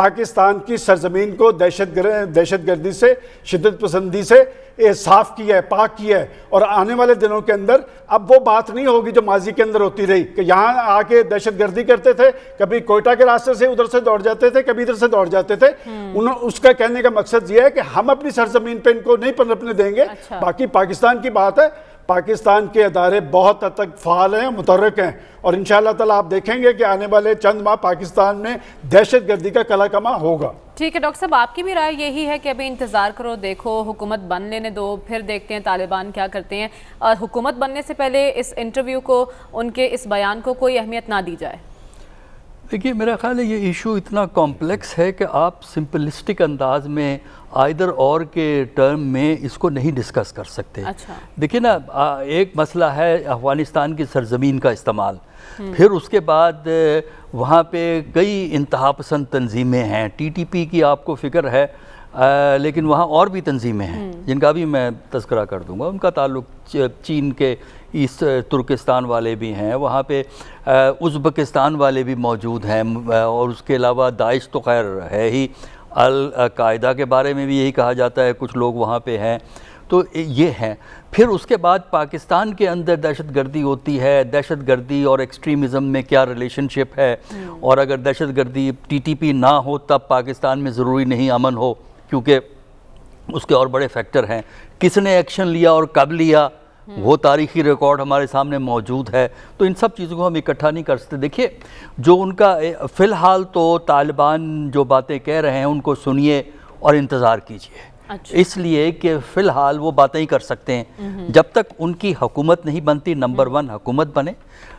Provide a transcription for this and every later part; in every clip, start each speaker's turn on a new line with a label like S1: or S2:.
S1: پاکستان کی سرزمین کو دہشت گردی سے، شدت پسندی سے صاف کیا ہے، پاک کیا ہے. اور آنے والے دنوں کے اندر اب وہ بات نہیں ہوگی جو ماضی کے اندر ہوتی رہی کہ یہاں آ کے دہشت گردی کرتے تھے، کبھی کوئٹہ کے راستے سے ادھر سے دوڑ جاتے تھے، کبھی ادھر سے دوڑ جاتے تھے. اس کا کہنے کا مقصد یہ ہے کہ ہم اپنی سرزمین پہ ان کو نہیں پنپنے دیں گے. باقی پاکستان کی بات ہے، پاکستان کے ادارے بہت حد تک فعال ہیں، متحرک ہیں، اور انشاءاللہ تعالیٰ آپ دیکھیں گے کہ آنے والے چند ماہ پاکستان میں دہشت گردی کا کلا کما ہوگا.
S2: ٹھیک ہے ڈاکٹر صاحب، آپ کی بھی رائے یہی ہے کہ ابھی انتظار کرو، دیکھو، حکومت بن لینے دو، پھر دیکھتے ہیں طالبان کیا کرتے ہیں، اور حکومت بننے سے پہلے اس انٹرویو کو، ان کے اس بیان کو کوئی اہمیت نہ دی جائے؟
S3: دیکھیے میرا خیال ہے یہ ایشو اتنا کمپلیکس ہے کہ آپ سمپلسٹک انداز میں آئدر اور کے ٹرم میں اس کو نہیں ڈسکس کر سکتے. دیکھیے نا، ایک مسئلہ ہے افغانستان کی سرزمین کا استعمال، پھر اس کے بعد وہاں پہ کئی انتہا پسند تنظیمیں ہیں. ٹی ٹی پی کی آپ کو فکر ہے، لیکن وہاں اور بھی تنظیمیں ہیں جن کا بھی میں تذکرہ کر دوں گا. ان کا تعلق چین کے ایسٹ ترکستان والے بھی ہیں، وہاں پہ ازبکستان والے بھی موجود ہیں، اور اس کے علاوہ داعش تو خیر ہے ہی، القاعدہ کے بارے میں بھی یہی کہا جاتا ہے، کچھ لوگ وہاں پہ ہیں. تو یہ ہیں. پھر اس کے بعد پاکستان کے اندر دہشت گردی ہوتی ہے، دہشت گردی اور ایکسٹریمزم میں کیا ریلیشن شپ ہے، اور اگر دہشت گردی ٹی ٹی پی نہ ہو تب پاکستان میں ضروری نہیں امن ہو، کیونکہ اس کے اور بڑے فیکٹر ہیں. کس نے ایکشن لیا اور کب لیا، وہ تاریخی ریکارڈ ہمارے سامنے موجود ہے. تو ان سب چیزوں کو ہم اکٹھا نہیں کر سکتے. دیکھیے جو ان کا فی الحال تو طالبان جو باتیں کہہ رہے ہیں ان کو سنیے اور انتظار کیجیے، اس لیے کہ فی الحال وہ باتیں ہی کر سکتے ہیں جب تک ان کی حکومت نہیں بنتی. نمبر 1 حکومت بنے،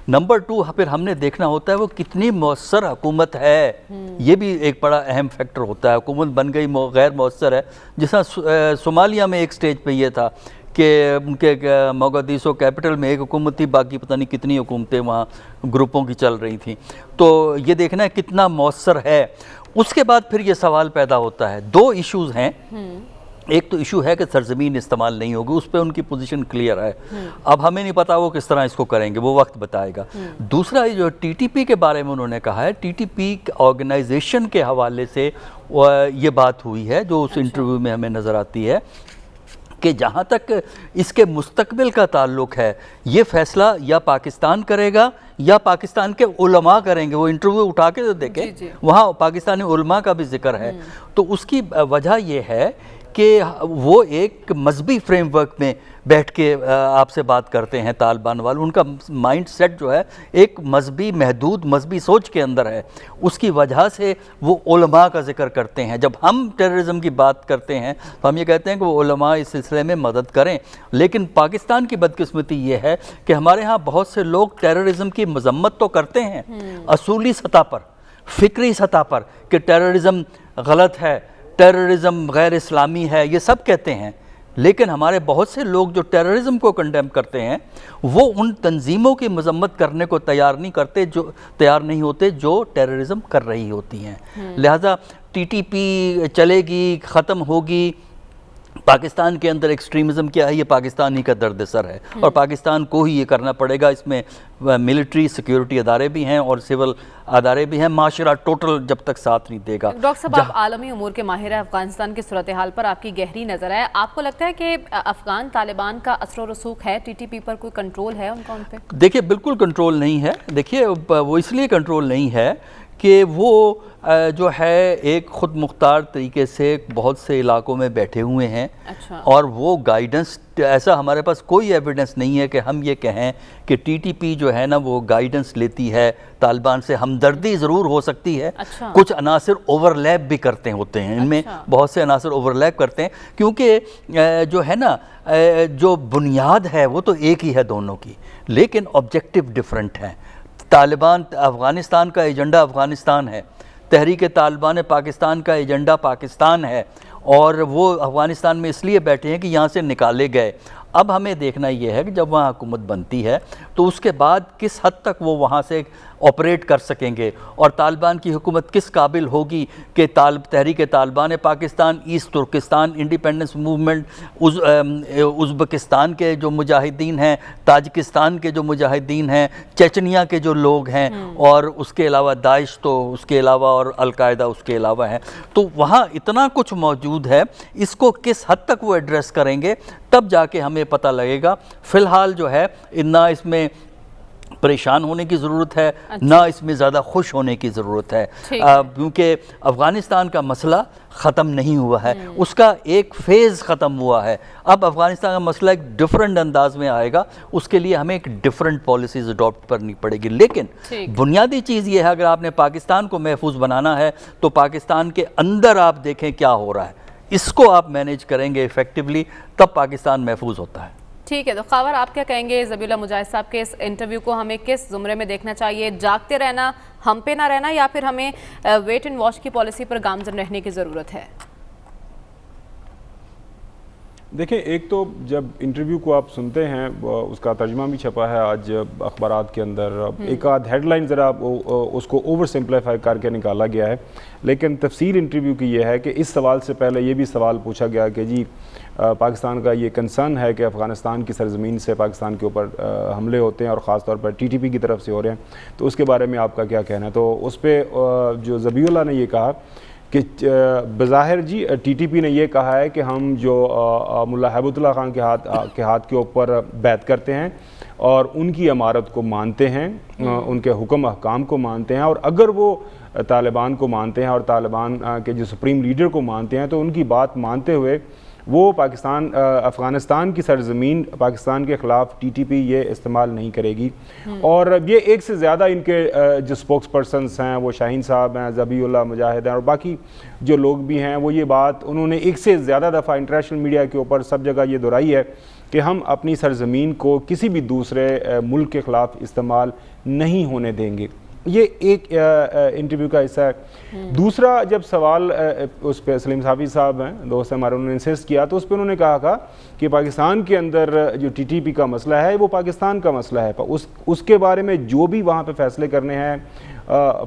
S3: نمبر 2 پھر ہم نے دیکھنا ہوتا ہے وہ کتنی مؤثر حکومت ہے، یہ بھی ایک بڑا اہم فیکٹر ہوتا ہے. حکومت بن گئی غیر مؤثر ہے، جس طرح صومالیہ میں ایک سٹیج پہ یہ تھا کہ ان کے موگادیشو کیپٹل میں ایک حکومت تھی، باقی پتہ نہیں کتنی حکومتیں وہاں گروپوں کی چل رہی تھیں. تو یہ دیکھنا ہے کتنا مؤثر ہے. اس کے بعد پھر یہ سوال پیدا ہوتا ہے، 2 ایشوز ہیں. ایک تو ایشو ہے کہ سرزمین استعمال نہیں ہوگی، اس پہ ان کی پوزیشن کلیئر ہے. اب ہمیں نہیں پتا وہ کس طرح اس کو کریں گے، وہ وقت بتائے گا. دوسرا جو ٹی ٹی پی کے بارے میں انہوں نے کہا ہے، ٹی ٹی پی آرگنائزیشن کے حوالے سے یہ بات ہوئی ہے جو اس انٹرویو میں ہمیں نظر آتی ہے کہ جہاں تک اس کے مستقبل کا تعلق ہے یہ فیصلہ یا پاکستان کرے گا یا پاکستان کے علماء کریں گے. وہ انٹرویو اٹھا کے دیکھیں، وہاں پاکستانی علماء کا بھی ذکر ہے. تو اس کی وجہ یہ ہے کہ وہ ایک مذہبی فریم ورک میں بیٹھ کے آپ سے بات کرتے ہیں طالبان والے. ان کا مائنڈ سیٹ جو ہے ایک مذہبی محدود مذہبی سوچ کے اندر ہے. اس کی وجہ سے وہ علماء کا ذکر کرتے ہیں. جب ہم ٹیررزم کی بات کرتے ہیں تو ہم یہ کہتے ہیں کہ وہ علماء اس سلسلے میں مدد کریں. لیکن پاکستان کی بدقسمتی یہ ہے کہ ہمارے ہاں بہت سے لوگ ٹیررزم کی مذمت تو کرتے ہیں اصولی سطح پر، فکری سطح پر، کہ ٹیررزم غلط ہے، ٹیررزم غیر اسلامی ہے، یہ سب کہتے ہیں. لیکن ہمارے بہت سے لوگ جو ٹیررزم کو کنڈیم کرتے ہیں وہ ان تنظیموں کی مذمت کرنے کو تیار نہیں ہوتے جو ٹیررزم کر رہی ہوتی ہیں. لہذا ٹی ٹی پی چلے گی، ختم ہوگی. پاکستان کے اندر ایکسٹریمزم کیا ہے، یہ پاکستان ہی کا درد سر ہے، اور پاکستان کو ہی یہ کرنا پڑے گا. اس میں ملٹری سیکیورٹی ادارے بھی ہیں اور سول ادارے بھی ہیں. معاشرہ ٹوٹل جب تک ساتھ نہیں دے گا.
S2: ڈاکٹر صاحب، آپ عالمی امور کے ماہر ہیں، افغانستان کی صورتحال پر آپ کی گہری نظر ہے. آپ کو لگتا ہے کہ افغان طالبان کا اثر و رسوخ ہے، ٹی ٹی پی پر کوئی کنٹرول ہے ان کا ان پہ؟
S3: دیکھیے بالکل کنٹرول نہیں ہے. دیکھیے وہ اس لیے کنٹرول نہیں ہے کہ وہ جو ہے ایک خود مختار طریقے سے بہت سے علاقوں میں بیٹھے ہوئے ہیں. اور وہ گائیڈنس، ایسا ہمارے پاس کوئی ایویڈنس نہیں ہے کہ ہم یہ کہیں کہ ٹی ٹی پی جو ہے نا وہ گائیڈنس لیتی ہے طالبان سے. ہمدردی ضرور ہو سکتی ہے، کچھ عناصر اوور لیپ بھی کرتے ہوتے ہیں، ان میں بہت سے عناصر اوور لیپ کرتے ہیں، کیونکہ جو ہے نا جو بنیاد ہے وہ تو ایک ہی ہے دونوں کی، لیکن آبجیکٹو ڈیفرنٹ ہیں. طالبان افغانستان کا ایجنڈا افغانستان ہے، تحریک طالبان پاکستان کا ایجنڈا پاکستان ہے، اور وہ افغانستان میں اس لیے بیٹھے ہیں کہ یہاں سے نکالے گئے. اب ہمیں دیکھنا یہ ہے کہ جب وہاں حکومت بنتی ہے تو اس کے بعد کس حد تک وہ وہاں سے آپریٹ کر سکیں گے، اور طالبان کی حکومت کس قابل ہوگی کہ Tehreek Taliban Pakistan, East Turkestan independence movement, Uzbekistan کے جو مجاہدین ہیں، تاجکستان کے جو مجاہدین ہیں، چیچنیا کے جو لوگ ہیں، اور اس کے علاوہ داعش تو اس کے علاوہ اور القاعدہ اس کے علاوہ ہیں، تو وہاں اتنا کچھ موجود ہے، اس کو کس حد تک وہ ایڈریس کریں گے تب جا کے ہمیں پتہ لگے گا۔ فی الحال جو ہے نہ اس میں پریشان ہونے کی ضرورت ہے، نہ اس میں زیادہ خوش ہونے کی ضرورت ہے، کیونکہ افغانستان کا مسئلہ ختم نہیں ہوا ہے، اس کا ایک فیز ختم ہوا ہے، اب افغانستان کا مسئلہ ایک ڈیفرنٹ انداز میں آئے گا، اس کے لیے ہمیں ایک ڈیفرنٹ پالیسیز اڈاپٹ کرنی پڑے گی۔ لیکن بنیادی چیز یہ ہے، اگر آپ نے پاکستان کو محفوظ بنانا ہے تو پاکستان کے اندر آپ دیکھیں کیا ہو رہا ہے، اس کو آپ مینیج کریں گے ایفیکٹولی، تب پاکستان محفوظ ہوتا ہے۔
S2: ٹھیک ہے، تو خاور آپ کیا کہیں گے ذبیح اللہ مجاہد صاحب کے اس انٹرویو کو ہمیں کس زمرے میں دیکھنا چاہیے؟ جاگتے رہنا، ہم پہ نہ رہنا، یا پھر ہمیں ویٹ اینڈ واچ کی پالیسی پر گامزن رہنے کی ضرورت ہے؟
S4: دیکھیں، ایک تو جب انٹرویو کو آپ سنتے ہیں، اس کا ترجمہ بھی چھپا ہے آج اخبارات کے اندر، ایک آدھ ہیڈ لائن ذرا اس کو اوور سمپلیفائی کر کے نکالا گیا ہے، لیکن تفصیل انٹرویو کی یہ ہے کہ اس سوال سے پہلے یہ بھی سوال پوچھا گیا کہ جی پاکستان کا یہ کنسرن ہے کہ افغانستان کی سرزمین سے پاکستان کے اوپر حملے ہوتے ہیں اور خاص طور پر TTP کی طرف سے ہو رہے ہیں، تو اس کے بارے میں آپ کا کیا کہنا ہے؟ تو اس پہ جو ذبیح اللہ نے یہ کہا کہ بظاہر جی TTP نے یہ کہا ہے کہ ہم جو ملا ہیبت اللہ خان کے ہاتھ کے اوپر بیعت کرتے ہیں اور ان کی امارت کو مانتے ہیں، ان کے حکم احکام کو مانتے ہیں، اور اگر وہ طالبان کو مانتے ہیں اور طالبان کے جو سپریم لیڈر کو مانتے ہیں تو ان کی بات مانتے ہوئے وہ افغانستان کی سرزمین پاکستان کے خلاف TTP یہ استعمال نہیں کرے گی۔ اور یہ ایک سے زیادہ ان کے جو سپوکس پرسنس ہیں، وہ شاہین صاحب ہیں، ذبیح اللہ مجاہد ہیں، اور باقی جو لوگ بھی ہیں، وہ یہ بات انہوں نے ایک سے زیادہ دفعہ انٹرنیشنل میڈیا کے اوپر سب جگہ یہ دہرائی ہے کہ ہم اپنی سرزمین کو کسی بھی دوسرے ملک کے خلاف استعمال نہیں ہونے دیں گے۔ یہ ایک انٹرویو کا حصہ ہے۔ دوسرا جب سوال اس پہ سلیم صافی صاحب ہیں، دوست ہمارے، انہوں نے انسسٹ کیا، تو اس پہ انہوں نے کہا کہ پاکستان کے اندر جو TTP کا مسئلہ ہے وہ پاکستان کا مسئلہ ہے، اس کے بارے میں جو بھی وہاں پہ فیصلے کرنے ہیں،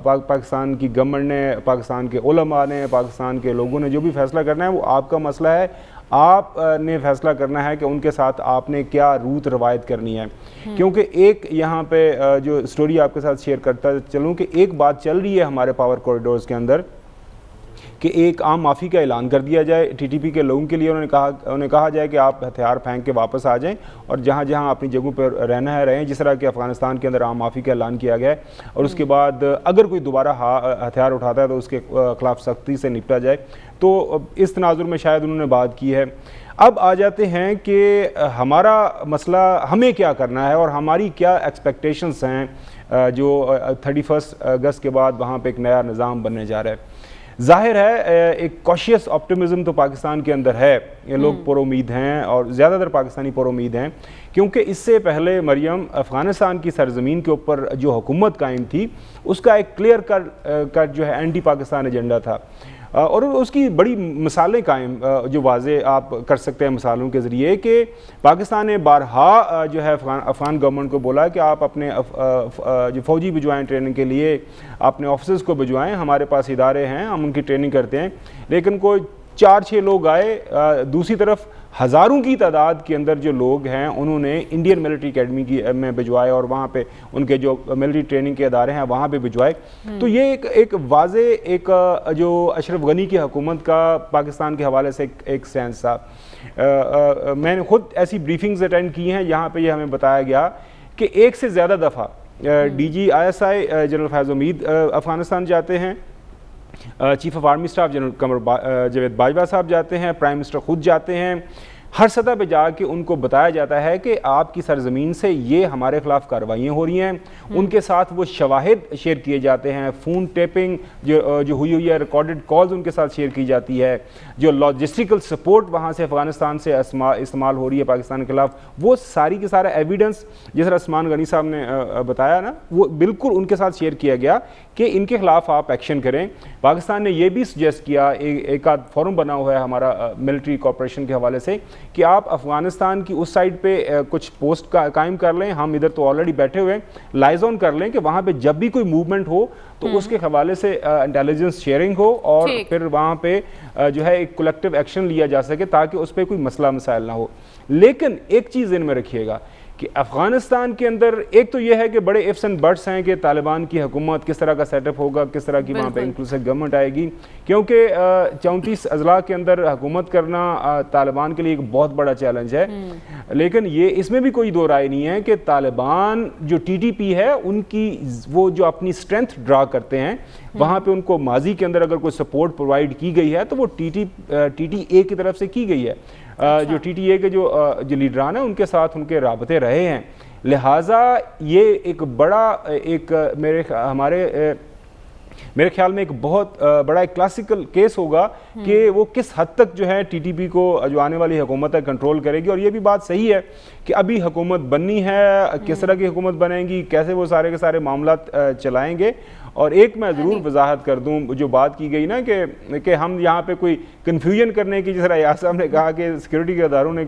S4: پاکستان کی گورنمنٹ نے، پاکستان کے علماء نے، پاکستان کے لوگوں نے جو بھی فیصلہ کرنا ہے وہ آپ کا مسئلہ ہے، آپ نے فیصلہ کرنا ہے کہ ان کے ساتھ آپ نے کیا روت روایت کرنی ہے۔ کیونکہ ایک یہاں پہ جو سٹوری آپ کے ساتھ شیئر کرتا چلوں کہ ایک بات چل رہی ہے ہمارے پاور کوریڈورز کے اندر کہ ایک عام معافی کا اعلان کر دیا جائے TTP کے لوگوں کے لیے، انہیں کہا جائے کہ آپ ہتھیار پھینک کے واپس آ جائیں اور جہاں جہاں اپنی جگہوں پہ رہنا ہے رہیں، جس طرح کہ افغانستان کے اندر عام معافی کا اعلان کیا گیا ہے، اور اس کے بعد اگر کوئی دوبارہ ہتھیار اٹھاتا ہے تو اس کے خلاف سختی سے نپٹا جائے۔ تو اس تناظر میں شاید انہوں نے بات کی ہے۔ اب آ جاتے ہیں کہ ہمارا مسئلہ ہمیں کیا کرنا ہے اور ہماری کیا ایکسپیکٹیشنز ہیں جو 31 اگست کے بعد وہاں پہ ایک نیا نظام بننے جا رہا ہے۔ ظاہر ہے ایک کوشیس آپٹیمزم تو پاکستان کے اندر ہے، یہ لوگ پر امید ہیں اور زیادہ تر پاکستانی پر امید ہیں، کیونکہ اس سے پہلے مریم افغانستان کی سرزمین کے اوپر جو حکومت قائم تھی اس کا ایک کلیئر کٹ جو ہے اینٹی پاکستان ایجنڈا تھا، اور اس کی بڑی مثالیں قائم جو واضح آپ کر سکتے ہیں مثالوں کے ذریعے کہ پاکستان نے بارہا جو ہے افغان گورنمنٹ کو بولا کہ آپ اپنے جو فوجی بھجوائیں ٹریننگ کے لیے، اپنے آفیسرز کو بھجوائیں، ہمارے پاس ادارے ہیں، ہم ان کی ٹریننگ کرتے ہیں، لیکن کوئی 4-6 لوگ آئے، دوسری طرف ہزاروں کی تعداد کے اندر جو لوگ ہیں انہوں نے انڈین ملٹری اکیڈمی میں بھجوائے اور وہاں پہ ان کے جو ملٹری ٹریننگ کے ادارے ہیں وہاں پہ بھجوائے۔ تو یہ ایک واضح ایک جو اشرف غنی کی حکومت کا پاکستان کے حوالے سے ایک سینس تھا۔ میں نے خود ایسی بریفنگز اٹینڈ کی ہیں، یہاں پہ یہ ہمیں بتایا گیا کہ ایک سے زیادہ دفعہ DG ISI جنرل فیض امید افغانستان جاتے ہیں، chief of army staff general Qamar Javed Bajwa صاحب جاتے ہیں، پرائم منسٹر خود جاتے ہیں، ہر سطح پہ جا کے ان کو بتایا جاتا ہے کہ آپ کی سرزمین سے یہ ہمارے خلاف کارروائیاں ہو رہی ہیں، ان کے ساتھ وہ شواہد شیئر کیے جاتے ہیں، فون ٹیپنگ جو ہوئی ہے، ریکارڈڈ کالز ان کے ساتھ شیئر کی جاتی ہے، جو لاجسٹیکل سپورٹ وہاں سے افغانستان سے استعمال ہو رہی ہے پاکستان کے خلاف، وہ ساری کی سارا ایویڈنس جس طرح عثمان غنی صاحب نے بتایا نا، وہ بالکل ان کے ساتھ شیئر کیا گیا کہ ان کے خلاف آپ ایکشن کریں۔ پاکستان نے یہ بھی سجیسٹ کیا، ایک آدھ فورم بنا ہوا ہے ہمارا ملٹری کوآپریشن کے حوالے سے، کہ آپ افغانستان کی اس سائڈ پہ کچھ پوسٹ قائم کر لیں, ہم ادھر تو آلریڈی بیٹھے ہوئے ہیں, لائز آن کر لیں کہ وہاں پہ جب بھی کوئی موومنٹ ہو تو اس کے حوالے سے انٹیلیجنس شیئرنگ ہو, اور پھر وہاں پہ جو ہے ایک کلیکٹیو ایکشن لیا جا سکے تاکہ اس پہ کوئی مسئلہ مسائل نہ ہو. لیکن ایک چیز ذہن میں رکھیے گا کہ افغانستان کے اندر ایک تو یہ ہے کہ بڑے ifs and buts ہیں کہ طالبان کی حکومت کس طرح کا سیٹ اپ ہوگا, کس طرح کی وہاں پہ انکلوسیو گورنمنٹ آئے گی, کیونکہ 34 اضلاع کے اندر حکومت کرنا طالبان کے لیے ایک بہت بڑا چیلنج ہے. لیکن یہ اس میں بھی کوئی دو رائے نہیں ہے کہ طالبان جو ٹی ٹی پی ہے ان کی وہ جو اپنی اسٹرینتھ ڈرا کرتے ہیں وہاں پہ ان کو ماضی کے اندر اگر کوئی سپورٹ پرووائڈ کی گئی ہے تو وہ ٹی ٹی اے کی طرف سے کی گئی ہے. جو ٹی ٹی اے کے جو لیڈران ہیں ان کے ساتھ ان کے رابطے رہے ہیں, لہٰذا یہ ایک بڑا ایک میرے خیال میں ایک بہت بڑا ایک کلاسیکل کیس ہوگا کہ وہ کس حد تک جو ہے ٹی ٹی پی کو جو آنے والی حکومت ہے کنٹرول کرے گی. اور یہ بھی بات صحیح ہے کہ ابھی حکومت بننی ہے, کس طرح کی حکومت بنے گی, کیسے وہ سارے کے سارے معاملات چلائیں گے. اور ایک میں ضرور وضاحت کر دوں, جو بات کی گئی نا کہ ہم یہاں پہ کوئی کنفیوژن کرنے کی, جس طرح ایاز صاحب نے کہا کہ سیکورٹی کے اداروں نے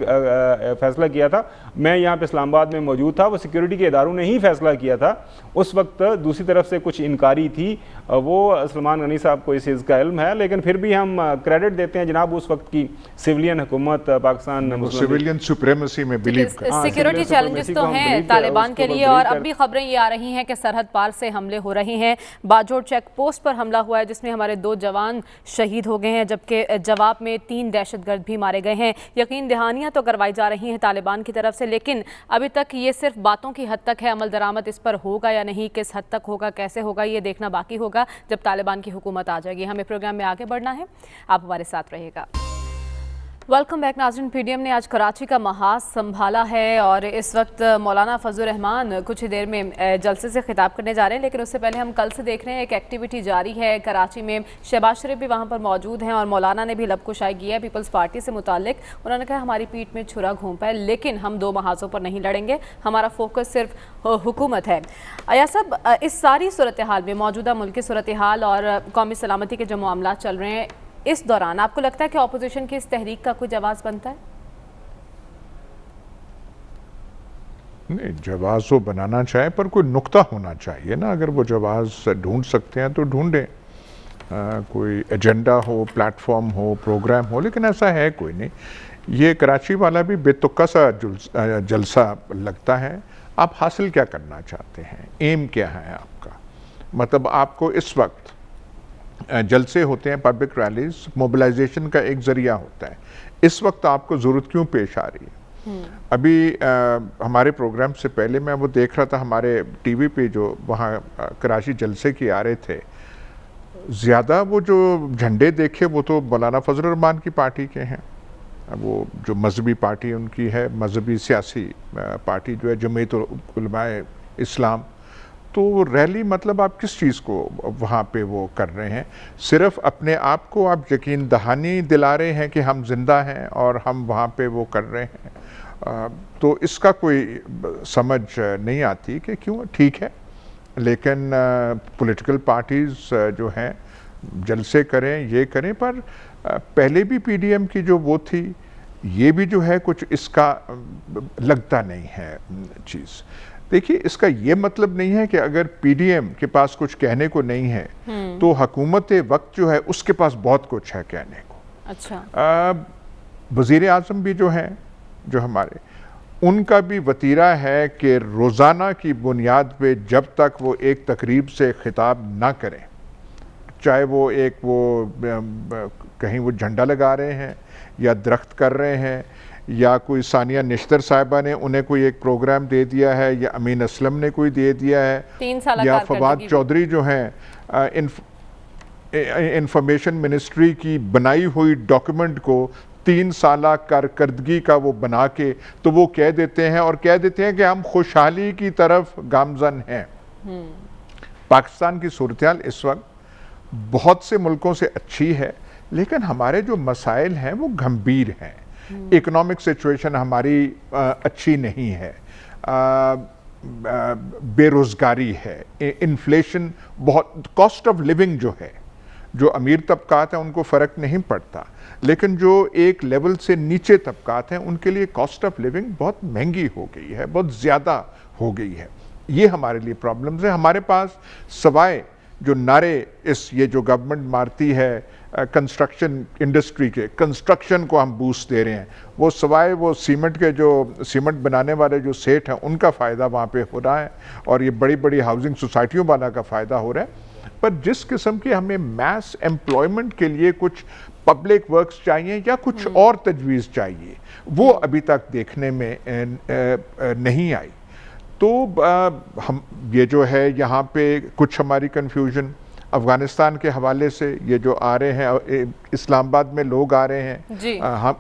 S4: فیصلہ کیا تھا, میں یہاں پہ اسلام آباد میں موجود تھا, وہ سیکورٹی کے اداروں نے ہی فیصلہ کیا تھا. اس وقت دوسری طرف سے کچھ انکاری تھی, وہ سلمان غنی صاحب کو اس چیز کا علم ہے, لیکن پھر بھی ہم کریڈٹ دیتے ہیں جناب اس وقت کی سیویلین حکومت پاکستان
S5: سیویلین سپریمیسی میں بلیو کرتے ہیں.
S2: سیکورٹی چیلنجز تو ہیں طالبان کے لیے, اور اب بھی خبریں یہ آ رہی ہیں کہ سرحد پار سے حملے ہو رہے ہیں. باجوڑ چیک پوسٹ پر حملہ ہوا ہے جس میں ہمارے 2 جوان شہید ہو گئے ہیں, جبکہ جواب میں 3 دہشت گرد بھی مارے گئے ہیں. یقین دہانیاں تو کروائی جا رہی ہیں طالبان کی طرف سے, لیکن ابھی تک یہ صرف باتوں کی حد تک ہے. عمل درآمد اس پر ہوگا یا نہیں, کس حد تک ہوگا, کیسے ہوگا, یہ دیکھنا باقی ہوگا جب طالبان کی حکومت آ جائے گی. ہمیں پروگرام میں آگے بڑھنا ہے, آپ ہمارے ساتھ رہے گا. ویلکم بیک ناظرین. پی ڈی ایم نے آج کراچی کا محاذ سنبھالا ہے اور اس وقت مولانا فضل الرحمان کچھ ہی دیر میں جلسے سے خطاب کرنے جا رہے ہیں, لیکن اس سے پہلے ہم کل سے دیکھ رہے ہیں ایک ایکٹیویٹی جاری ہے کراچی میں. شہباز شریف بھی وہاں پر موجود ہیں اور مولانا نے بھی لب کشائی کی ہے پیپلز پارٹی سے متعلق. انہوں نے کہا ہماری پیٹھ میں چھرا گھونپا ہے, لیکن ہم 2 محاذوں پر نہیں لڑیں گے, ہمارا فوکس صرف حکومت ہے. ایاز صاحب, اس ساری صورتحال میں, موجودہ ملک کی صورتحال اور قومی سلامتی کے جو معاملات چل رہے ہیں, اس دوران آپ کو لگتا ہے کہ اپوزیشن کی اس تحریک کا کوئی جواز بنتا ہے؟
S5: نہیں, جواز وہ بنانا چاہے پر کوئی نقطہ ہونا چاہیے نا. اگر وہ جواز ڈھونڈ سکتے ہیں تو ڈھونڈیں, کوئی ایجنڈا ہو, پلیٹ فارم ہو, پروگرام ہو, لیکن ایسا ہے کوئی نہیں. یہ کراچی والا بھی بے تکا سا جلسہ لگتا ہے. آپ حاصل کیا کرنا چاہتے ہیں, ایم کیا ہے آپ کا؟ مطلب آپ کو اس وقت جلسے ہوتے ہیں, پبلک ریلیز موبلائزیشن کا ایک ذریعہ ہوتا ہے, اس وقت آپ کو ضرورت کیوں پیش آ رہی ہے؟ ابھی ہمارے پروگرام سے پہلے میں وہ دیکھ رہا تھا, ہمارے ٹی وی پہ جو وہاں کراچی جلسے کی آ رہے تھے, زیادہ وہ جو جھنڈے دیکھے وہ تو مولانا فضل الرحمان کی پارٹی کے ہیں. وہ جو مذہبی پارٹی ان کی ہے, مذہبی سیاسی پارٹی جو ہے جمعیت علماء اسلام. تو ریلی مطلب آپ کس چیز کو وہاں پہ وہ کر رہے ہیں؟ صرف اپنے آپ کو آپ یقین دہانی دلا رہے ہیں کہ ہم زندہ ہیں اور ہم وہاں پہ وہ کر رہے ہیں. تو اس کا کوئی سمجھ نہیں آتی کہ کیوں. ٹھیک ہے, لیکن پولیٹیکل پارٹیز جو ہیں جلسے کریں, یہ کریں, پر پہلے بھی پی ڈی ایم کی جو وہ تھی, یہ بھی جو ہے کچھ اس کا لگتا نہیں ہے چیز. دیکھیے, اس کا یہ مطلب نہیں ہے کہ اگر پی ڈی ایم کے پاس کچھ کہنے کو نہیں ہے تو حکومت وقت جو ہے اس کے پاس بہت کچھ ہے کہنے کو.
S2: اچھا,
S5: وزیر اعظم بھی جو ہیں, جو ہمارے, ان کا بھی وتیرہ ہے کہ روزانہ کی بنیاد پہ جب تک وہ ایک تقریب سے خطاب نہ کریں, چاہے وہ ایک وہ کہیں وہ جھنڈا لگا رہے ہیں یا درخت کر رہے ہیں, یا کوئی ثانیہ نشتر صاحبہ نے انہیں کوئی ایک پروگرام دے دیا ہے, یا امین اسلم نے کوئی دے دیا ہے, یا فواد چودھری جو ہیں انفارمیشن منسٹری کی بنائی ہوئی ڈاکیومنٹ کو 3 سالہ کارکردگی کا وہ بنا کے تو وہ کہہ دیتے ہیں, اور کہہ دیتے ہیں کہ ہم خوشحالی کی طرف گامزن ہیں. پاکستان کی صورتحال اس وقت بہت سے ملکوں سے اچھی ہے, لیکن ہمارے جو مسائل ہیں وہ گھمبیر ہیں. اکنامک سچویشن ہماری اچھی نہیں ہے, بے روزگاری ہے, انفلیشن بہت, کاسٹ آف لیونگ جو ہے جو امیر طبقات ہیں ان کو فرق نہیں پڑتا، لیکن جو ایک لیول سے نیچے طبقات ہیں ان کے لیے کاسٹ آف لیونگ بہت مہنگی ہو گئی ہے، بہت زیادہ ہو گئی ہے۔ یہ ہمارے لیے پرابلمز ہیں۔ ہمارے پاس سوائے جو نعرے یہ جو گورنمنٹ مارتی ہے کنسٹرکشن انڈسٹری کے، کنسٹرکشن کو ہم بوسٹ دے رہے ہیں، وہ سوائے وہ سیمنٹ بنانے والے جو سیٹ ہیں ان کا فائدہ وہاں پہ ہو رہا ہے، اور یہ بڑی بڑی ہاؤسنگ سوسائٹیوں والا کا فائدہ ہو رہا ہے، پر جس قسم کی ہمیں میس ایمپلائمنٹ کے لیے کچھ پبلک ورکس چاہیے یا کچھ اور تجویز چاہیے، وہ ابھی تک دیکھنے میں نہیں آئی۔ تو ہم یہ جو ہے یہاں پہ کچھ ہماری کنفیوژن افغانستان کے حوالے سے، یہ جو آ رہے ہیں اسلام آباد میں لوگ آ رہے ہیں،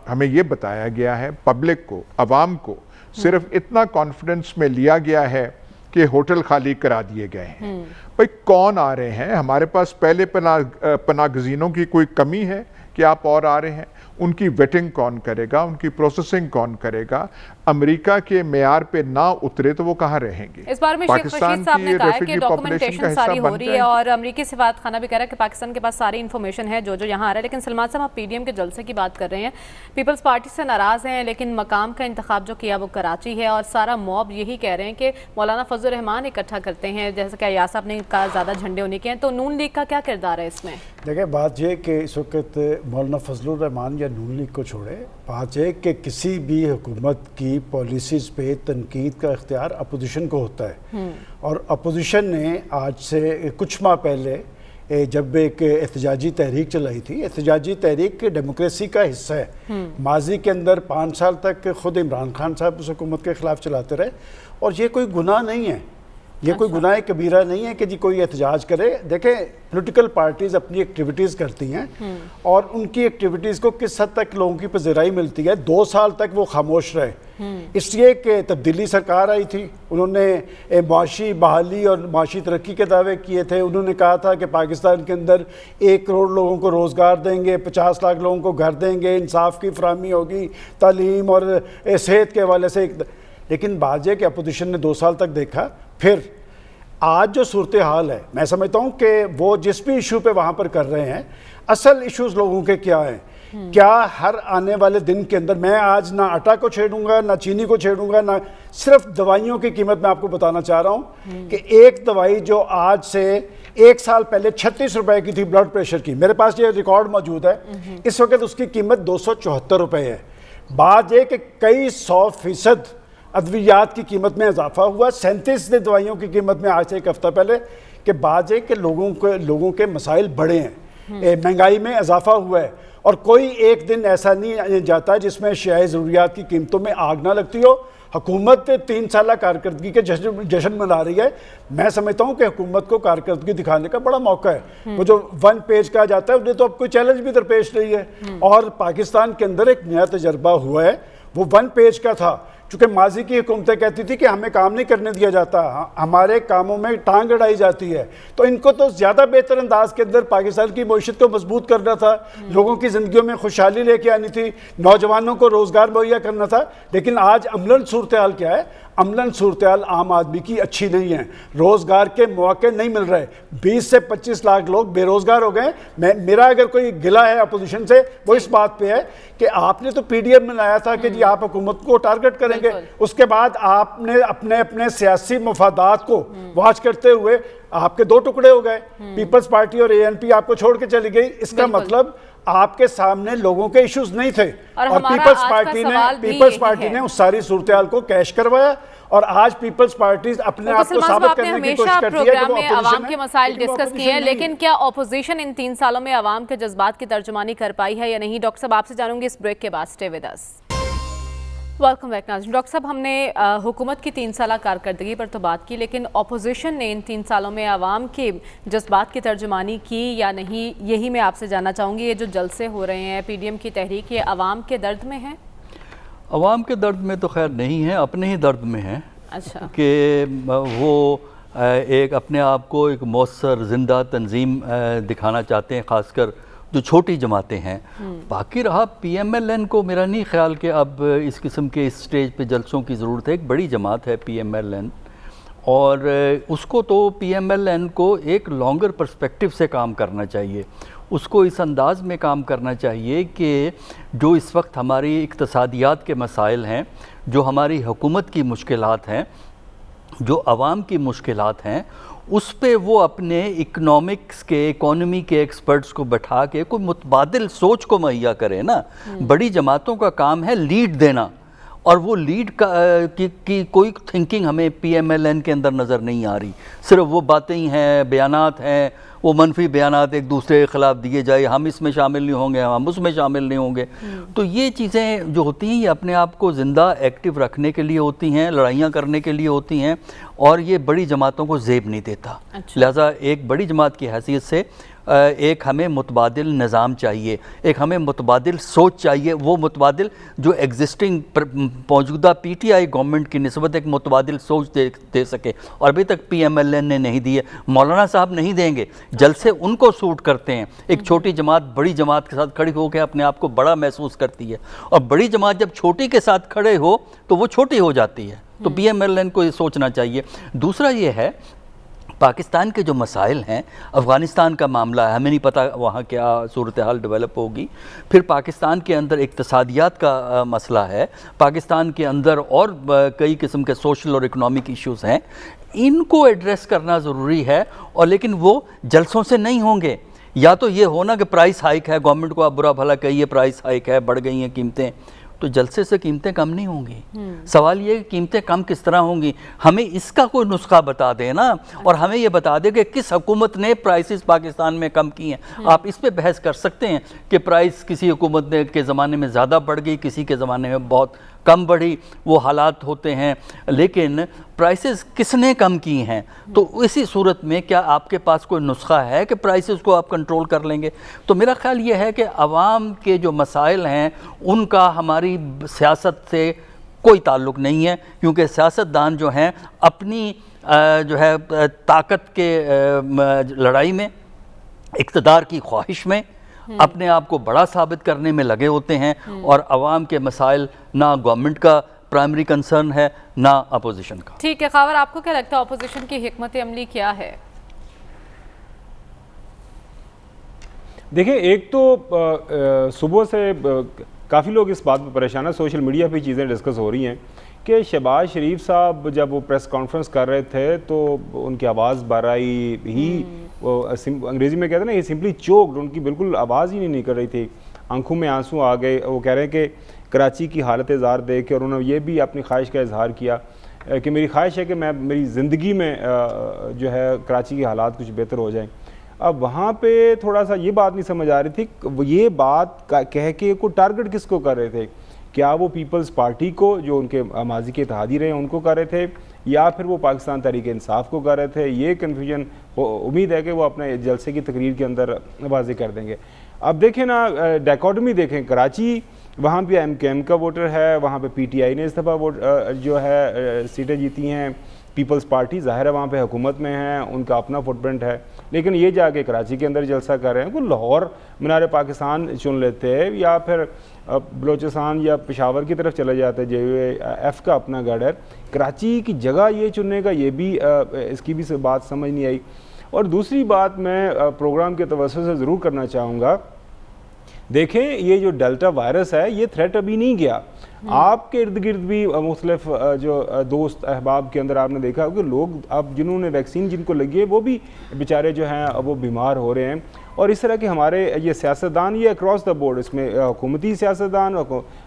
S5: ہمیں یہ بتایا گیا ہے پبلک کو، عوام کو صرف اتنا کانفیڈنس میں لیا گیا ہے کہ ہوٹل خالی کرا دیے گئے ہیں۔ بھئی کون آ رہے ہیں؟ ہمارے پاس پہلے پناہ گزینوں کی کوئی کمی ہے کہ آپ اور آ رہے ہیں؟ ان کی ویٹنگ کون کرے گا؟ ان کی پروسیسنگ کون کرے گا؟ امریکہ کے معیار پہ نہ اترے تو وہ کہاں رہیں گے؟
S2: اس بارے میں شیخ رشید صاحب نے کہا ہے کہ ڈاکومنٹیشن ساری ہو رہی ہے، اور امریکی سفارت خانہ بھی کہہ رہا ہے کہ پاکستان کے پاس ساری انفارمیشن ہے جو یہاں آ رہا ہے۔ لیکن سلمان صاحب آپ پی ڈی ایم کے جلسے کی بات کر رہے ہیں، پیپلز پارٹی سے ناراض ہیں، لیکن مقام کا انتخاب جو کیا وہ کراچی ہے، اور سارا موب یہی کہہ رہے ہیں کہ مولانا فضل الرحمان اکٹھا کرتے ہیں، جیسا کہ ایاز صاحب نے کہا زیادہ جھنڈے ہونے کے ہیں، تو نون لیگ کا کیا کردار ہے اس میں؟
S1: دیکھیں بات یہ کہ اس وقت مولانا فضل الرحمان یا نون لیگ کو چھوڑے، بات یہ کہ کسی بھی حکومت کی پالیسیز پہ تنقید کا اختیار اپوزیشن کو ہوتا ہے، اور اپوزیشن نے آج سے کچھ ماہ پہلے جب ایک احتجاجی تحریک چلائی تھی، احتجاجی تحریک ڈیموکریسی کا حصہ ہے۔ ماضی کے اندر 5 سال تک خود عمران خان صاحب اس حکومت کے خلاف چلاتے رہے، اور یہ کوئی گناہ نہیں ہے، یہ کوئی گناہ کبیرہ نہیں ہے کہ جی کوئی احتجاج کرے۔ دیکھیں پولیٹیکل پارٹیز اپنی ایکٹیویٹیز کرتی ہیں، اور ان کی ایکٹیویٹیز کو کس حد تک لوگوں کی پذیرائی ملتی ہے۔ 2 سال تک وہ خاموش رہے، اس لیے کہ تبدیلی سرکار آئی تھی، انہوں نے معاشی بحالی اور معاشی ترقی کے دعوے کیے تھے، انہوں نے کہا تھا کہ پاکستان کے اندر 1 کروڑ لوگوں کو روزگار دیں گے، 50 لاکھ لوگوں کو گھر دیں گے، انصاف کی فراہمی ہوگی، تعلیم اور صحت کے حوالے سے۔ لیکن بات یہ کہ اپوزیشن نے 2 سال تک دیکھا، پھر آج جو صورتحال ہے، میں سمجھتا ہوں کہ وہ جس بھی ایشو پہ وہاں پر کر رہے ہیں، اصل ایشوز لوگوں کے کیا ہیں؟ کیا ہر آنے والے دن کے اندر میں آج نہ آٹا کو چھیڑوں گا، نہ چینی کو چھیڑوں گا، نہ صرف دوائیوں کی قیمت میں آپ کو بتانا چاہ رہا ہوں کہ ایک دوائی جو آج سے 1 سال پہلے 36 روپے کی تھی بلڈ پریشر کی، میرے پاس یہ ریکارڈ موجود ہے، اس وقت اس کی قیمت 274 روپے ہے۔ بات یہ کہ کئی 100% ادویات کی قیمت میں اضافہ ہوا، 37 دوائیوں کی قیمت میں آج سے 1 ہفتہ پہلے، کہ بات یہ کہ لوگوں کے مسائل بڑے ہیں، مہنگائی میں اضافہ ہوا ہے، اور کوئی ایک دن ایسا نہیں جاتا جس میں اشیائے ضروریات کی قیمتوں میں آگ نہ لگتی ہو۔ حکومت 3 سالہ کارکردگی کے جشن منا رہی ہے، میں سمجھتا ہوں کہ حکومت کو کارکردگی دکھانے کا بڑا موقع ہے۔ وہ جو 1 پیج کہا جاتا ہے انہیں تو اب کوئی چیلنج بھی درپیش نہیں ہے، اور پاکستان کے اندر ایک نیا تجربہ ہوا ہے، وہ 1 پیج کا تھا، چونکہ ماضی کی حکومتیں کہتی تھی کہ ہمیں کام نہیں کرنے دیا جاتا، ہمارے کاموں میں ٹانگ اڑائی جاتی ہے، تو ان کو تو زیادہ بہتر انداز کے اندر پاکستان کی معیشت کو مضبوط کرنا تھا، لوگوں کی زندگیوں میں خوشحالی لے کے آنی تھی، نوجوانوں کو روزگار مہیا کرنا تھا۔ لیکن آج عملاً صورتحال کیا ہے؟ عملاً صورتحال عام آدمی کی اچھی نہیں ہے، روزگار کے مواقع نہیں مل رہے، 20 سے 25 لاکھ لوگ بے روزگار ہو گئے۔ میرا اگر کوئی گلہ ہے اپوزیشن سے وہ اس بات پہ ہے کہ آپ نے تو پی ڈی ایم میں لایا تھا کہ جی آپ حکومت کو ٹارگٹ کریں گے، اس کے بعد آپ نے اپنے سیاسی مفادات کو واچ کرتے ہوئے آپ کے 2 ٹکڑے ہو گئے، پیپلز پارٹی اور اے این پی آپ کو چھوڑ کے چلی گئی۔ اس کا مطلب آپ کے سامنے لوگوں کے ایشوز نہیں تھے، اور پیپلز پارٹی نے اس ساری صورتحال کو کیش کروایا، اور آج پیپلز پارٹی اپنے آپ کو ثابت کرنے کی کوشش کرتی ہے کہ وہ
S2: اپوزیشن ہے۔ عوام کے مسائل ڈسکس کیے ہیں، لیکن کیا اپوزیشن ان 3 سالوں میں عوام کے جذبات کی ترجمانی کر پائی ہے یا نہیں؟ ڈاکٹر صاحب آپ سے جانوں گی اس بریک کے بعد، سٹے ود اس۔ ویلکم بیک ناظرین۔ ڈاکٹر صاحب ہم نے حکومت کی 3 سالہ کارکردگی پر تو بات کی، لیکن اپوزیشن نے ان 3 سالوں میں عوام کے جذبات کی ترجمانی کی یا نہیں، یہی میں آپ سے جاننا چاہوں گی۔ یہ جو جلسے ہو رہے ہیں پی ڈی ایم کی تحریک، یہ عوام کے درد میں ہیں؟
S3: عوام کے درد میں تو خیر نہیں ہے، اپنے ہی درد میں ہیں۔
S2: اچھا،
S3: کہ وہ ایک اپنے آپ کو ایک مؤثر زندہ تنظیم دکھانا چاہتے ہیں، خاص کر جو چھوٹی جماعتیں ہیں۔ باقی رہا پی ایم ایل این کو، میرا نہیں خیال کہ اب اس قسم کے اس سٹیج پہ جلسوں کی ضرورت ہے۔ ایک بڑی جماعت ہے پی ایم ایل این، اور اس کو تو پی ایم ایل این کو ایک لانگر پرسپیکٹیو سے کام کرنا چاہیے. اس کو اس انداز میں کام کرنا چاہیے کہ جو اس وقت ہماری اقتصادیات کے مسائل ہیں، جو ہماری حکومت کی مشکلات ہیں، جو عوام کی مشکلات ہیں، اس پہ وہ اپنے اکنامی کے ایکسپرٹس کو بٹھا کے کوئی متبادل سوچ کو مہیا کرے نا. بڑی جماعتوں کا کام ہے لیڈ دینا، اور وہ لیڈ کی کوئی تھنکنگ ہمیں پی ایم ایل این کے اندر نظر نہیں آ رہی. صرف وہ باتیں ہی ہیں، بیانات ہیں، وہ منفی بیانات ایک دوسرے کے خلاف دیے جائے، ہم اس میں شامل نہیں ہوں گے، ہم اس میں شامل نہیں ہوں گے. تو یہ چیزیں جو ہوتی ہیں یہ اپنے آپ کو زندہ ایکٹیو رکھنے کے لیے ہوتی ہیں، لڑائیاں کرنے کے لیے ہوتی ہیں، اور یہ بڑی جماعتوں کو زیب نہیں دیتا. لہٰذا ایک بڑی جماعت کی حیثیت سے ایک ہمیں متبادل نظام چاہیے، ایک ہمیں متبادل سوچ چاہیے. وہ متبادل جو ایگزسٹنگ موجودہ پی ٹی آئی گورنمنٹ کی نسبت ایک متبادل سوچ دے سکے، اور ابھی تک پی ایم ایل این نے نہیں دی ہے. مولانا صاحب نہیں دیں گے، جلسے ان کو سوٹ کرتے ہیں. ایک چھوٹی جماعت بڑی جماعت کے ساتھ کھڑی ہو کے اپنے آپ کو بڑا محسوس کرتی ہے، اور بڑی جماعت جب چھوٹی کے ساتھ کھڑے ہو تو وہ چھوٹی ہو جاتی ہے. تو پی ایم ایل این کو یہ سوچنا چاہیے. دوسرا یہ ہے پاکستان کے جو مسائل ہیں، افغانستان کا معاملہ ہے، ہمیں نہیں پتہ وہاں کیا صورتحال ڈیولپ ہوگی. پھر پاکستان کے اندر اقتصادیات کا مسئلہ ہے، پاکستان کے اندر اور کئی قسم کے سوشل اور اکنامک ایشوز ہیں. ان کو ایڈریس کرنا ضروری ہے، اور لیکن وہ جلسوں سے نہیں ہوں گے. یا تو یہ ہونا کہ پرائس ہائیک ہے، گورنمنٹ کو آپ برا بھلا کہیے پرائس ہائیک ہے، بڑھ گئی ہیں قیمتیں، تو جلسے سے قیمتیں کم نہیں ہوں گی. سوال یہ ہے کہ قیمتیں کم کس طرح ہوں گی. ہمیں اس کا کوئی نسخہ بتا دے نا، اور ہمیں یہ بتا دے کہ کس حکومت نے پرائسز پاکستان میں کم کی ہیں. آپ اس پہ بحث کر سکتے ہیں کہ پرائس کسی حکومت کے زمانے میں زیادہ بڑھ گئی، کسی کے زمانے میں بہت کم بڑھی، وہ حالات ہوتے ہیں، لیکن پرائسز کس نے کم کی ہیں. تو اسی صورت میں کیا آپ کے پاس کوئی نسخہ ہے کہ پرائسز کو آپ کنٹرول کر لیں گے؟ تو میرا خیال یہ ہے کہ عوام کے جو مسائل ہیں ان کا ہماری سیاست سے کوئی تعلق نہیں ہے، کیونکہ سیاستدان جو ہیں اپنی جو ہے طاقت کے لڑائی میں، اقتدار کی خواہش میں اپنے آپ کو بڑا ثابت کرنے میں لگے ہوتے ہیں، اور عوام کے مسائل نہ گورنمنٹ کا پرائمری کنسرن ہے نہ اپوزیشن کا.
S2: ٹھیک ہے خاور، آپ کو کیا لگتا ہے اپوزیشن کی حکمت عملی کیا ہے؟
S4: دیکھیں، ایک تو صبح سے کافی لوگ اس بات پہ پریشان ہیں، سوشل میڈیا پہ چیزیں ڈسکس ہو رہی ہیں کہ شہباز شریف صاحب جب وہ پریس کانفرنس کر رہے تھے تو ان کی آواز بھرائی ہی، انگریزی میں کہتے ہیں نا، یہ سمپلی چوکڈ، ان کی بالکل آواز ہی نہیں کر رہی تھی، آنکھوں میں آنسو آ گئے. وہ کہہ رہے ہیں کہ کراچی کی حالت زار دیکھ کے، اور انہوں نے یہ بھی اپنی خواہش کا اظہار کیا کہ میری خواہش ہے کہ میری زندگی میں جو ہے کراچی کے حالات کچھ بہتر ہو جائیں. اب وہاں پہ تھوڑا سا یہ بات نہیں سمجھ آ رہی تھی، یہ بات کہہ کے کوئی ٹارگٹ کس کو کر رہے تھے؟ کیا وہ پیپلز پارٹی کو، جو ان کے ماضی کے اتحادی رہے ہیں، ان کو کر رہے تھے، یا پھر وہ پاکستان تحریک انصاف کو کر رہے تھے؟ یہ کنفیوژن امید ہے کہ وہ اپنے جلسے کی تقریر کے اندر واضح کر دیں گے. اب دیکھیں نا، ڈائیکاٹمی دیکھیں، کراچی وہاں پہ ایم کے ایم کا ووٹر ہے، وہاں پہ پی ٹی آئی نے اس دفعہ جو ہے سیٹیں جیتی ہیں، پیپلز پارٹی ظاہر ہے وہاں پہ حکومت میں ہیں، ان کا اپنا فٹ پرنٹ ہے، لیکن یہ جا کے کراچی کے اندر جلسہ کر رہے ہیں. کوئی لاہور مینار پاکستان چن لیتے، یا پھر بلوچستان یا پشاور کی طرف چلے جاتے، جے ایف کا اپنا گڑھ ہے. کراچی کی جگہ یہ چننے کا، یہ بھی اس کی بھی بات سمجھ نہیں آئی. اور دوسری بات میں پروگرام کے توسط سے ضرور کرنا چاہوں گا، دیکھیں یہ جو ڈیلٹا وائرس ہے یہ تھریٹ ابھی نہیں گیا. آپ کے ارد گرد بھی مختلف جو دوست احباب کے اندر آپ نے دیکھا کہ لوگ اب جنہوں نے ویکسین جن کو لگی ہے وہ بھی بیچارے جو ہیں وہ بیمار ہو رہے ہیں. اور اس طرح کے ہمارے یہ سیاستدان، یہ اکراس دا بورڈ، اس میں حکومتی سیاستدان،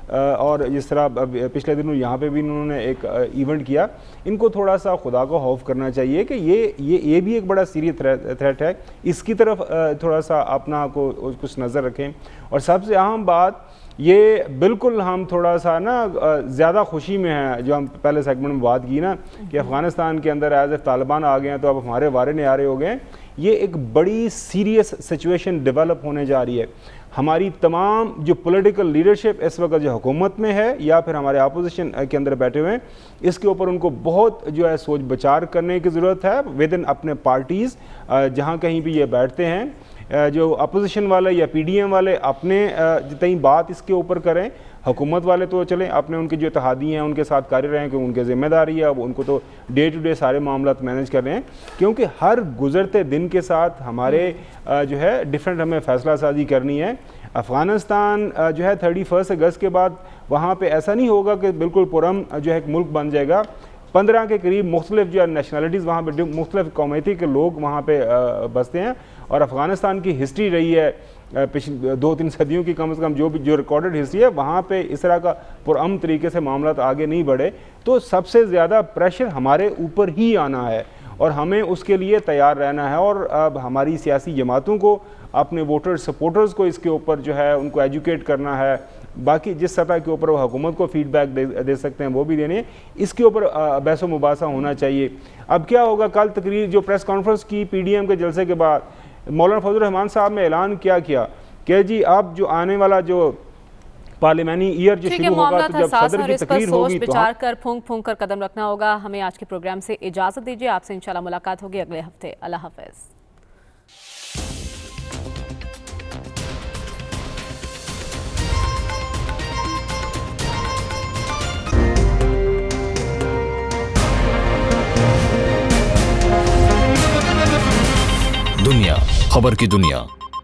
S4: اور جس طرح پچھلے دنوں یہاں پہ بھی انہوں نے ایک ایونٹ کیا، ان کو تھوڑا سا خدا کو خوف کرنا چاہیے کہ یہ بھی ایک بڑا سیریس تھریٹ ہے. اس کی طرف تھوڑا سا اپنا کو کچھ نظر رکھیں. اور سب سے اہم بات یہ، بالکل ہم تھوڑا سا نا زیادہ خوشی میں ہیں، جو ہم پہلے سیگمنٹ میں بات کی نا کہ افغانستان کے اندر ایز اے طالبان آ گئے ہیں تو اب ہمارے وارے نعارے ہو گئے ہیں. یہ ایک بڑی سیریس سچویشن ڈیولپ ہونے جا رہی ہے. ہماری تمام جو پولیٹیکل لیڈرشپ اس وقت جو حکومت میں ہے یا پھر ہمارے اپوزیشن کے اندر بیٹھے ہوئے ہیں، اس کے اوپر ان کو بہت جو ہے سوچ بچار کرنے کی ضرورت ہے ود ان اپنے پارٹیز، جہاں کہیں بھی یہ بیٹھتے ہیں. جو اپوزیشن والے یا PDM والے اپنے جتنی بات اس کے اوپر کریں، حکومت والے تو چلیں اپنے ان کے جو اتحادی ہیں ان کے ساتھ کاری رہیں کہ ان کے ذمہ داری ہے، وہ ان کو تو ڈے ٹو ڈے سارے معاملات مینیج کر رہے ہیں، کیونکہ ہر گزرتے دن کے ساتھ ہمارے جو ہے ڈیفرنٹ ہمیں فیصلہ سازی کرنی ہے۔ افغانستان جو ہے 31 اگست کے بعد وہاں پہ ایسا نہیں ہوگا کہ بالکل پرم جو ہے ایک ملک بن جائے گا۔ 15 کے قریب مختلف جو ہے نیشنلٹیز وہاں پہ مختلف قومیتی کے لوگ وہاں پہ بستے ہیں، اور افغانستان کی ہسٹری رہی ہے پچھلی 2-3 صدیوں کی کم از کم جو ریکارڈڈ ہسٹری ہے، وہاں پہ اس طرح کا پرامن طریقے سے معاملات آگے نہیں بڑھے، تو سب سے زیادہ پریشر ہمارے اوپر ہی آنا ہے اور ہمیں اس کے لیے تیار رہنا ہے، اور اب ہماری سیاسی جماعتوں کو اپنے ووٹر سپورٹرز کو اس کے اوپر جو ہے ان کو ایجوکیٹ کرنا ہے، باقی جس سطح کے اوپر وہ حکومت کو فیڈ بیک دے سکتے ہیں وہ بھی دینے، اس کے اوپر بحث و مباحثہ ہونا چاہیے۔ اب کیا ہوگا، کل تقریر جو پریس کانفرنس کی PDM کے جلسے کے بعد مولانا فضل الرحمان صاحب نے اعلان کیا کہ جی اب جو آنے والا جو پارلیمانی ایئر جو شروع ہوگا تو جب صدر کی تقریر ہوگی تو
S2: بچار کر پھونک کر قدم رکھنا ہوگا۔ ہمیں آج کے پروگرام سے اجازت دیجیے، آپ سے انشاءاللہ ملاقات ہوگی اگلے ہفتے۔ اللہ حافظ۔
S6: دنیا خبر کی دنیا